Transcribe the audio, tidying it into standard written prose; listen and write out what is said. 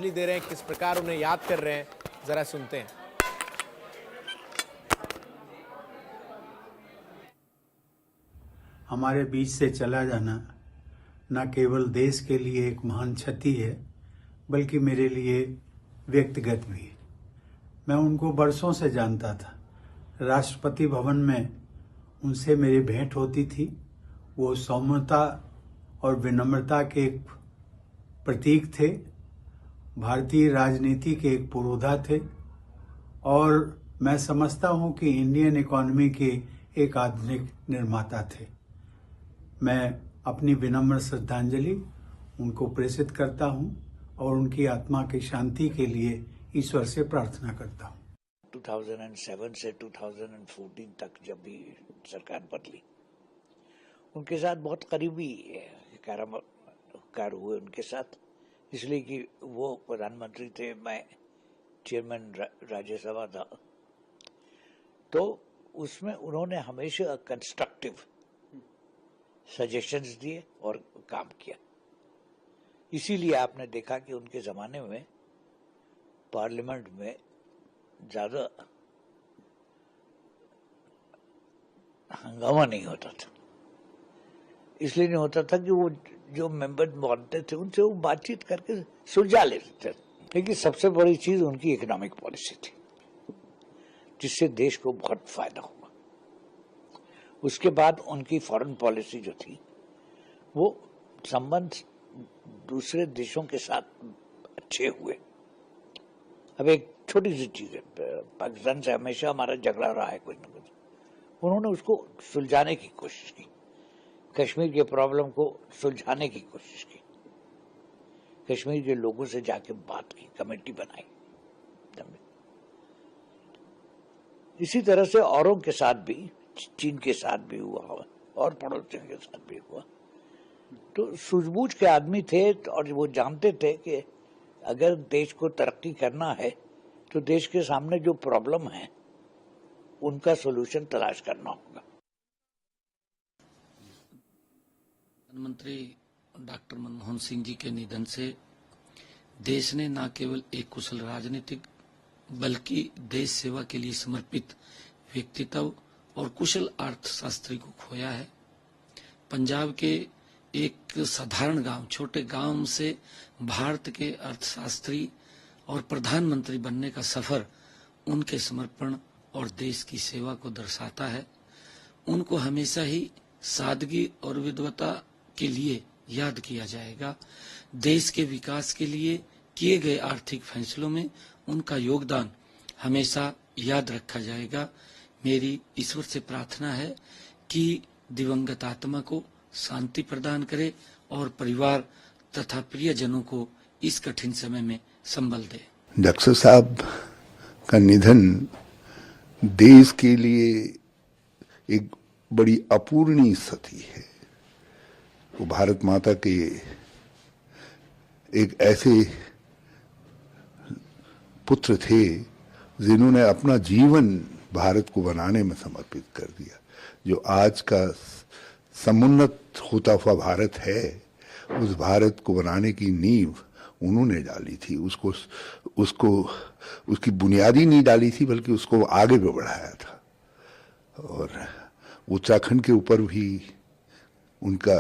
दे रहे हैं, किस प्रकार उन्हें याद कर रहे हैं, जरा सुनते हैं। हमारे बीच से चला जाना न केवल देश के लिए एक महान क्षति है, बल्कि मेरे लिए व्यक्तिगत भी। मैं उनको बरसों से जानता था। राष्ट्रपति भवन में उनसे मेरी भेंट होती थी। वो सौम्यता और विनम्रता के एक प्रतीक थे। भारतीय राजनीति के एक पुरोधा थे और मैं समझता हूं कि इंडियन इकोनॉमी के एक आधुनिक निर्माता थे। मैं अपनी विनम्र श्रद्धांजलि उनको प्रेषित करता हूं और उनकी आत्मा की शांति के लिए ईश्वर से प्रार्थना करता हूं। 2007 से 2014 तक जब भी सरकार बदली, उनके साथ बहुत करीबी कार्य हुए उनके साथ, इसलिए कि वो प्रधानमंत्री थे, मैं चेयरमैन राज्यसभा था। तो उसमें उन्होंने हमेशा कंस्ट्रक्टिव सजेशंस दिए और काम किया। इसीलिए आपने देखा कि उनके ज़माने में पार्लियामेंट में ज़्यादा हंगामा नहीं होता था। इसलिए नहीं होता था कि वो जो मेंबर बनते थे उनसे वो बातचीत करके सुलझा लेते थे। लेकिन सबसे बड़ी चीज़ उनकी इकोनॉमिक पॉलिसी थी, जिससे देश को बहुत फायदा हुआ। उसके बाद उनकी फॉरेन पॉलिसी जो थी, वो संबंध दूसरे देशों के साथ अच्छे हुए। अब एक छोटी सी चीज है, पाकिस्तान से हमेशा हमारा झगड़ा रहा है कुछ न कुछ। उन्होंने उसको सुलझाने की कोशिश की, कश्मीर के प्रॉब्लम को सुलझाने की कोशिश की, कश्मीर के लोगों से जाके बात की, कमेटी बनाई। इसी तरह से औरों के साथ भी, चीन के साथ भी हुआ और पड़ोसियों के साथ भी हुआ। तो सूझबूझ के आदमी थे और वो जानते थे कि अगर देश को तरक्की करना है तो देश के सामने जो प्रॉब्लम है उनका सॉल्यूशन तलाश करना होगा। प्रधानमंत्री डॉक्टर मनमोहन सिंह जी के निधन से देश ने न केवल एक कुशल राजनीतिक बल्कि देश सेवा के लिए समर्पित व्यक्तित्व और कुशल अर्थशास्त्री को खोया है। पंजाब के एक साधारण गांव, छोटे गांव से भारत के अर्थशास्त्री और प्रधानमंत्री बनने का सफर उनके समर्पण और देश की सेवा को दर्शाता है। उनको हमेशा ही सादगी और विद्वता के लिए याद किया जाएगा। देश के विकास के लिए किए गए आर्थिक फैसलों में उनका योगदान हमेशा याद रखा जाएगा। मेरी ईश्वर से प्रार्थना है कि दिवंगत आत्मा को शांति प्रदान करे और परिवार तथा प्रियजनों को इस कठिन समय में संबल दे। डॉक्टर साहब का निधन देश के लिए एक बड़ी अपूर्णीय क्षति है। वो भारत माता के एक ऐसे पुत्र थे जिन्होंने अपना जीवन भारत को बनाने में समर्पित कर दिया। जो आज का समुन्नत होता हुआ भारत है, उस भारत को बनाने की नींव उन्होंने डाली थी। उसकी बुनियादी नहीं डाली थी, बल्कि उसको आगे भी बढ़ाया था। और उत्तराखंड के ऊपर भी उनका